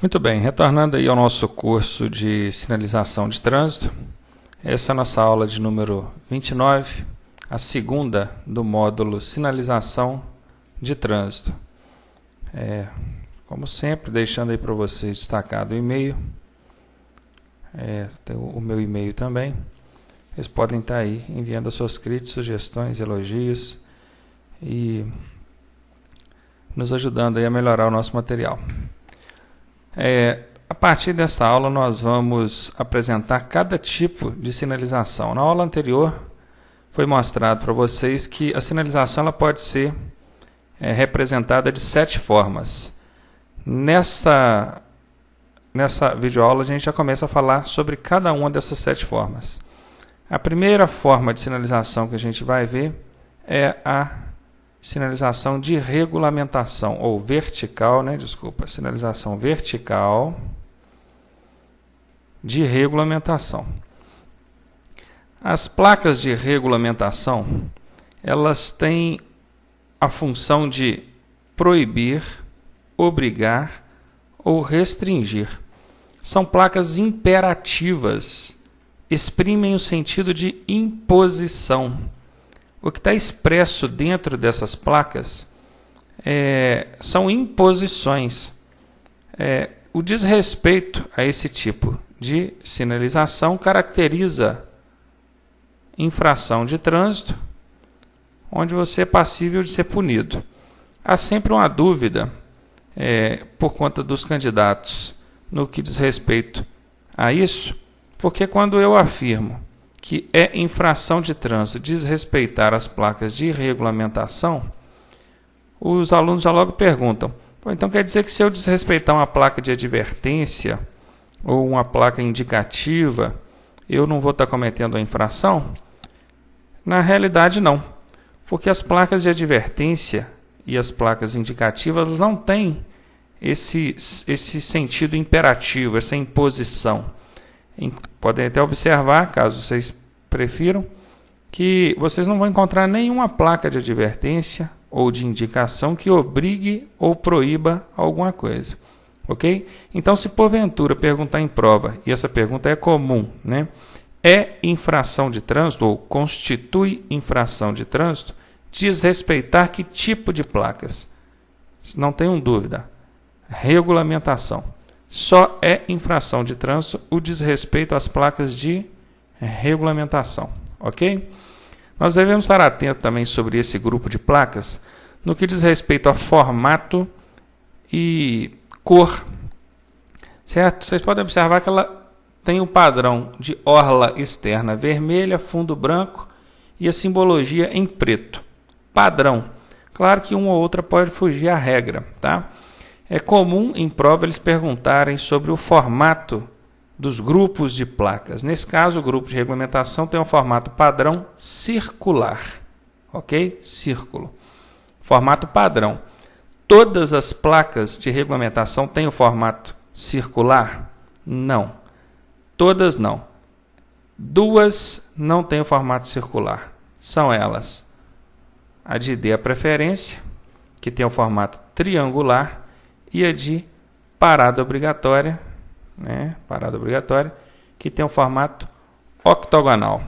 Muito bem, retornando aí ao nosso curso de sinalização de trânsito, essa é a nossa aula de número 29, a segunda do módulo sinalização de trânsito. Como sempre, deixando aí para vocês destacado o e-mail, tem o meu e-mail também. Vocês podem estar aí enviando as suas críticas, sugestões, elogios e nos ajudando aí a melhorar o nosso material. A partir desta aula nós vamos apresentar cada tipo de sinalização. Na aula anterior foi mostrado para vocês que a sinalização ela pode ser representada de 7 formas. Nessa videoaula a gente já começa a falar sobre cada uma dessas 7 formas. A primeira forma de sinalização que a gente vai ver é a sinalização de regulamentação, ou vertical, sinalização vertical de regulamentação. As placas de regulamentação, elas têm a função de proibir, obrigar ou restringir. São placas imperativas, exprimem o sentido de imposição. O que está expresso dentro dessas placas são imposições. O desrespeito a esse tipo de sinalização caracteriza infração de trânsito, onde você é passível de ser punido. Há sempre uma dúvida por conta dos candidatos no que diz respeito a isso, porque quando eu afirmo que é infração de trânsito desrespeitar as placas de regulamentação, os alunos já logo perguntam, então quer dizer que se eu desrespeitar uma placa de advertência ou uma placa indicativa, eu não vou estar cometendo a infração? Na realidade não, porque as placas de advertência e as placas indicativas não têm esse sentido imperativo, essa imposição. Podem até observar, caso vocês prefiram, que vocês não vão encontrar nenhuma placa de advertência ou de indicação que obrigue ou proíba alguma coisa. Ok? Então, se porventura perguntar em prova, e essa pergunta é comum, é infração de trânsito ou constitui infração de trânsito desrespeitar que tipo de placas? Não tenham dúvida. Regulamentação. Só é infração de trânsito o desrespeito às placas de regulamentação, ok? Nós devemos estar atentos também sobre esse grupo de placas no que diz respeito a formato e cor, certo? Vocês podem observar que ela tem o padrão de orla externa vermelha, fundo branco e a simbologia em preto. Padrão. Claro que uma ou outra pode fugir à regra, tá? É comum em prova eles perguntarem sobre o formato dos grupos de placas. Nesse caso, o grupo de regulamentação tem um formato padrão circular. Ok? Círculo. Formato padrão. Todas as placas de regulamentação têm o formato circular? Não. Todas não. 2 não têm o formato circular. São elas a de ID a preferência, que tem o formato triangular, e a de parada obrigatória, que tem o formato octogonal.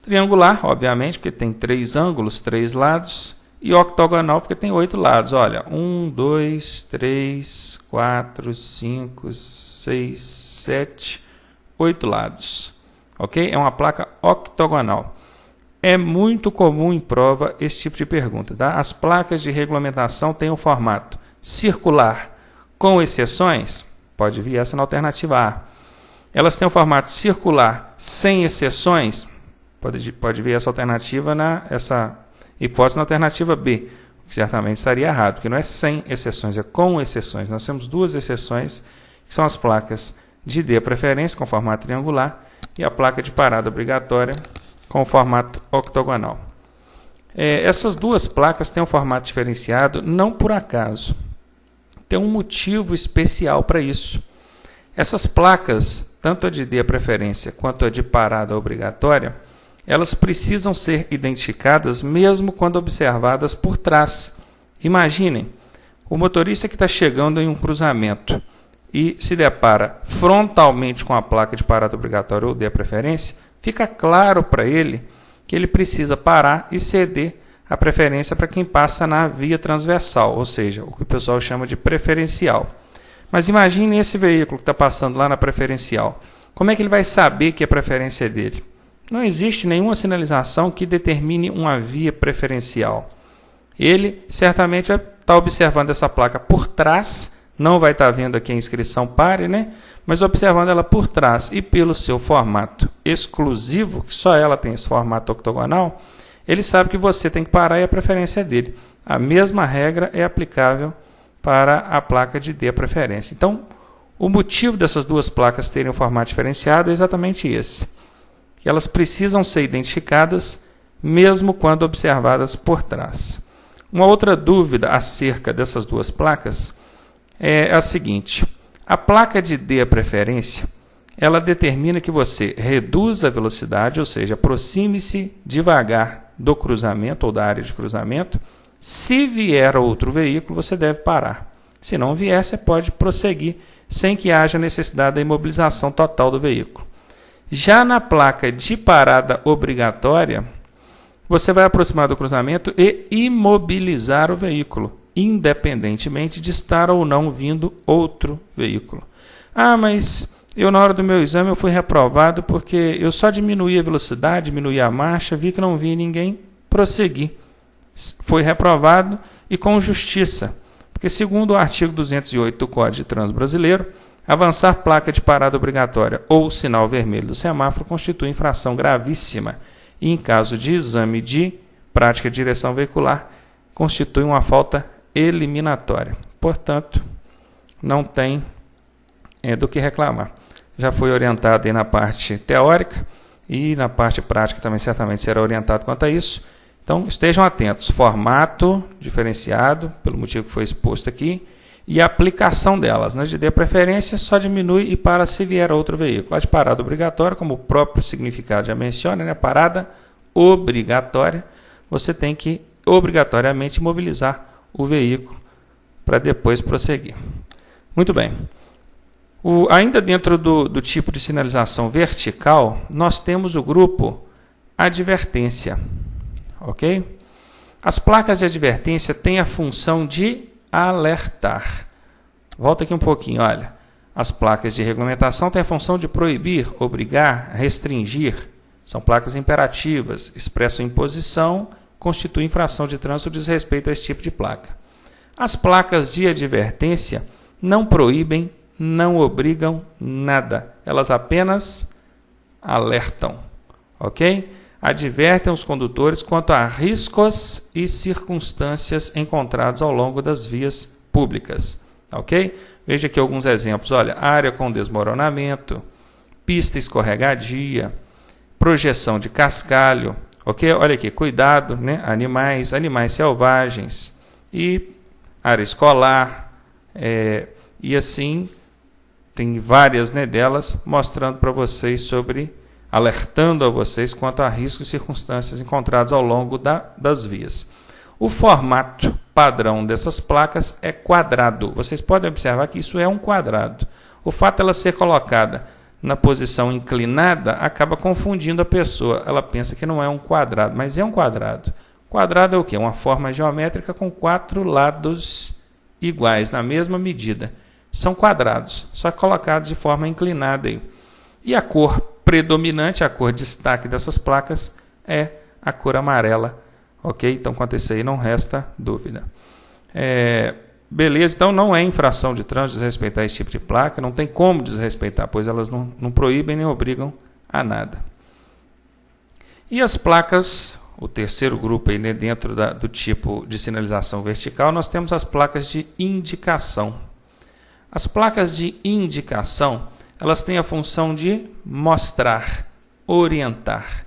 Triangular, obviamente, porque tem 3 ângulos, 3 lados, e octogonal, porque tem 8 lados. Olha, 1, 2, 3, 4, 5, 6, 7, 8 lados. Ok? É uma placa octogonal. É muito comum em prova esse tipo de pergunta. Tá? As placas de regulamentação têm o formato circular, com exceções, pode vir essa na alternativa A. Elas têm o formato circular sem exceções, pode vir essa alternativa essa hipótese na alternativa B, que certamente estaria errado, porque não é sem exceções, é com exceções. Nós temos 2 exceções, que são as placas de D a preferência, com formato triangular, e a placa de parada obrigatória, com o formato octogonal. Essas 2 placas têm um formato diferenciado, não por acaso. Tem um motivo especial para isso. Essas placas, tanto a de D a preferência quanto a de parada obrigatória, elas precisam ser identificadas mesmo quando observadas por trás. Imaginem, o motorista que está chegando em um cruzamento e se depara frontalmente com a placa de parada obrigatória ou de preferência, fica claro para ele que ele precisa parar e ceder a preferência para quem passa na via transversal, ou seja, o que o pessoal chama de preferencial. Mas imagine esse veículo que está passando lá na preferencial. Como é que ele vai saber que a preferência é dele? Não existe nenhuma sinalização que determine uma via preferencial. Ele certamente vai estar observando essa placa por trás, não vai estar vendo aqui a inscrição pare, né? Mas observando ela por trás e pelo seu formato exclusivo, que só ela tem esse formato octogonal, ele sabe que você tem que parar e a preferência é dele. A mesma regra é aplicável para a placa de D preferência. Então, o motivo dessas duas placas terem um formato diferenciado é exatamente esse, que elas precisam ser identificadas mesmo quando observadas por trás. Uma outra dúvida acerca dessas duas placas é a seguinte: a placa de D preferência, ela determina que você reduza a velocidade, ou seja, aproxime-se devagar do cruzamento ou da área de cruzamento. Se vier outro veículo, você deve parar. Se não vier, você pode prosseguir sem que haja necessidade da imobilização total do veículo. Já na placa de parada obrigatória, você vai aproximar do cruzamento e imobilizar o veículo, independentemente de estar ou não vindo outro veículo. Ah, mas eu na hora do meu exame eu fui reprovado porque eu só diminuí a velocidade, diminuí a marcha, vi que não vi ninguém, prossegui. Foi reprovado e com justiça, porque segundo o artigo 208 do Código de Trânsito Brasileiro, avançar placa de parada obrigatória ou sinal vermelho do semáforo constitui infração gravíssima e, em caso de exame de prática de direção veicular, constitui uma falta eliminatória. Portanto, não tem do que reclamar. Já foi orientado aí na parte teórica e na parte prática também certamente será orientado quanto a isso. Então, estejam atentos. Formato diferenciado, pelo motivo que foi exposto aqui, e a aplicação delas. Na de preferência, só diminui e para se vier outro veículo. A de parada obrigatória, como o próprio significado já menciona, né? Parada obrigatória, você tem que obrigatoriamente imobilizar o veículo para depois prosseguir. Muito bem. Ainda dentro do tipo de sinalização vertical, nós temos o grupo advertência. Ok? As placas de advertência têm a função de alertar. Volta aqui um pouquinho, olha. As placas de regulamentação têm a função de proibir, obrigar, restringir. São placas imperativas, expressam imposição, constituem infração de trânsito diz respeito a esse tipo de placa. As placas de advertência não proíbem, não obrigam nada. Elas apenas alertam. Ok? Advertem os condutores quanto a riscos e circunstâncias encontrados ao longo das vias públicas. Ok? Veja aqui alguns exemplos. Olha, área com desmoronamento, pista escorregadia, projeção de cascalho. Ok? Olha aqui, cuidado, né? Animais selvagens e área escolar. E assim, tem várias, né, delas mostrando para vocês sobre... alertando a vocês quanto a riscos e circunstâncias encontrados ao longo das vias. O formato padrão dessas placas é quadrado. Vocês podem observar que isso é um quadrado. O fato de ela ser colocada na posição inclinada acaba confundindo a pessoa. Ela pensa que não é um quadrado, mas é um quadrado. Quadrado é o quê? Uma forma geométrica com 4 lados iguais, na mesma medida. São quadrados, só colocados de forma inclinada aí. E a cor predominante, a cor destaque dessas placas é a cor amarela. Ok? Então, quanto a isso aí, não resta dúvida. Beleza, então não é infração de trânsito desrespeitar esse tipo de placa, não tem como desrespeitar, pois elas não proíbem nem obrigam a nada. E as placas, o terceiro grupo aí, né, dentro do tipo de sinalização vertical, nós temos as placas de indicação. As placas de indicação, elas têm a função de mostrar, orientar.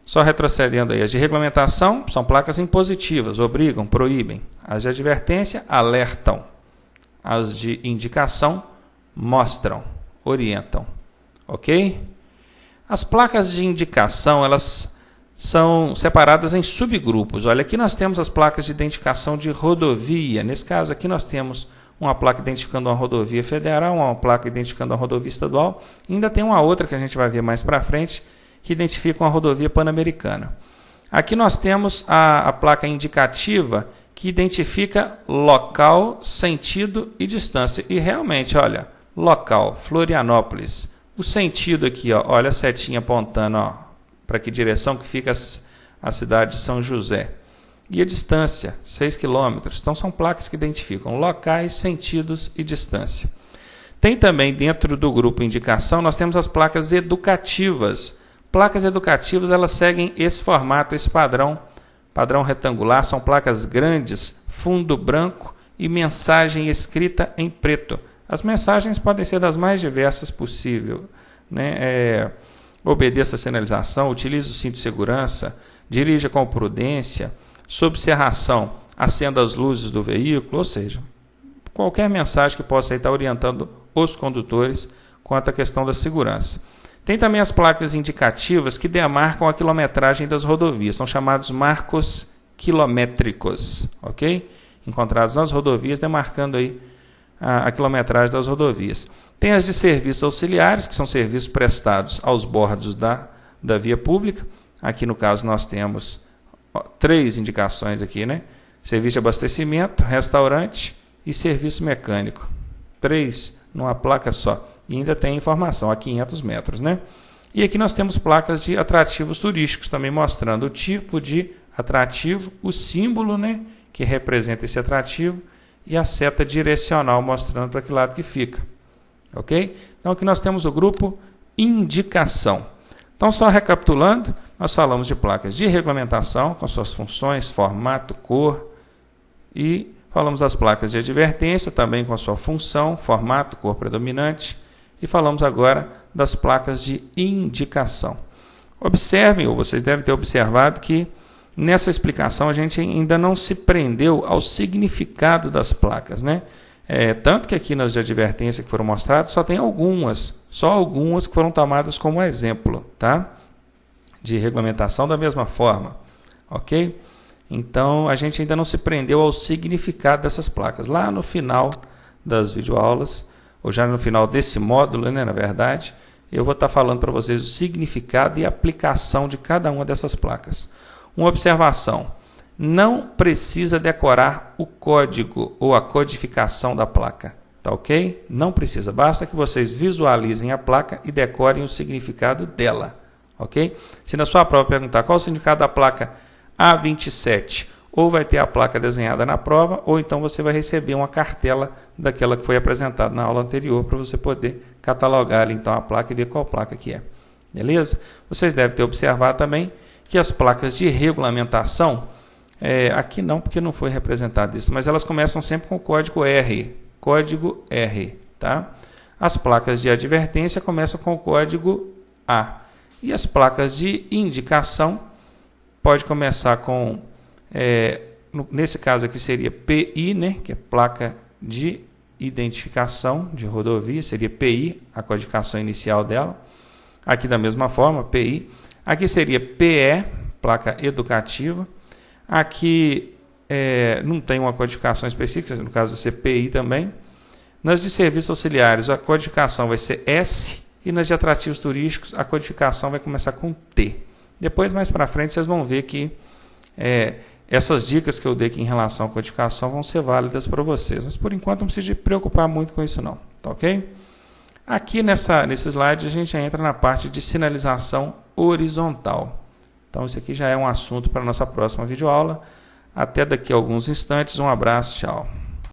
Só retrocedendo aí, as de regulamentação são placas impositivas, obrigam, proíbem. As de advertência alertam. As de indicação mostram, orientam. Ok? As placas de indicação, elas são separadas em subgrupos. Olha, aqui nós temos as placas de identificação de rodovia. Nesse caso aqui nós temos uma placa identificando uma rodovia federal, uma placa identificando uma rodovia estadual, e ainda tem uma outra que a gente vai ver mais para frente, que identifica uma rodovia pan-americana. Aqui nós temos a placa indicativa, que identifica local, sentido e distância. E realmente, olha, local, Florianópolis. O sentido aqui, ó, olha a setinha apontando para que direção que fica a cidade de São José. E a distância, 6 km. Então, são placas que identificam locais, sentidos e distância. Tem também, dentro do grupo indicação, nós temos as placas educativas. Placas educativas, elas seguem esse formato, esse padrão retangular. São placas grandes, fundo branco e mensagem escrita em preto. As mensagens podem ser das mais diversas possível, né? Obedeça a sinalização, utilize o cinto de segurança, dirija com prudência, sob cerração, acenda as luzes do veículo, ou seja, qualquer mensagem que possa estar orientando os condutores quanto à questão da segurança. Tem também as placas indicativas que demarcam a quilometragem das rodovias, são chamados marcos quilométricos, ok? Encontrados nas rodovias, demarcando aí a quilometragem das rodovias. Tem as de serviços auxiliares, que são serviços prestados aos bordos da via pública. Aqui no caso nós temos 3 indicações aqui, né? Serviço de abastecimento, restaurante e serviço mecânico. 3 numa placa só. E ainda tem informação a 500 metros, né? E aqui nós temos placas de atrativos turísticos, também mostrando o tipo de atrativo, o símbolo, né, que representa esse atrativo, e a seta direcional mostrando para que lado que fica. Ok? Então aqui nós temos o grupo indicação. Então, só recapitulando, nós falamos de placas de regulamentação, com suas funções, formato, cor, e falamos das placas de advertência, também com a sua função, formato, cor predominante, e falamos agora das placas de indicação. Observem, ou vocês devem ter observado, que nessa explicação a gente ainda não se prendeu ao significado das placas, né? Tanto que aqui nas de advertência que foram mostradas, só tem só algumas que foram tomadas como exemplo, tá? De regulamentação da mesma forma, ok? Então, a gente ainda não se prendeu ao significado dessas placas. Lá no final das videoaulas, ou já no final desse módulo, né, na verdade, eu vou estar falando para vocês o significado e aplicação de cada uma dessas placas. Uma observação: não precisa decorar o código ou a codificação da placa, tá ok? Não precisa, basta que vocês visualizem a placa e decorem o significado dela, ok? Se na sua prova perguntar qual é o significado da placa A27, ou vai ter a placa desenhada na prova, ou então você vai receber uma cartela daquela que foi apresentada na aula anterior para você poder catalogar ali, então, a placa e ver qual placa que é. Beleza? Vocês devem ter observado também que as placas de regulamentação, aqui não, porque não foi representado isso, mas elas começam sempre com o código R. Código R, tá? As placas de advertência começam com o código A. E as placas de indicação pode começar com, nesse caso aqui seria PI, né, que é placa de identificação de rodovia, seria PI, a codificação inicial dela. Aqui da mesma forma, PI. Aqui seria PE, placa educativa. Aqui não tem uma codificação específica, no caso vai ser PI também. Nas de serviços auxiliares, a codificação vai ser S, e nas de atrativos turísticos, a codificação vai começar com T. Depois, mais para frente, vocês vão ver que essas dicas que eu dei aqui em relação à codificação vão ser válidas para vocês. Mas, por enquanto, não precisa de preocupar muito com isso, não. Tá ok? Aqui, nesse slide, a gente entra na parte de sinalização horizontal. Então, isso aqui já é um assunto para a nossa próxima videoaula. Até daqui a alguns instantes. Um abraço, tchau.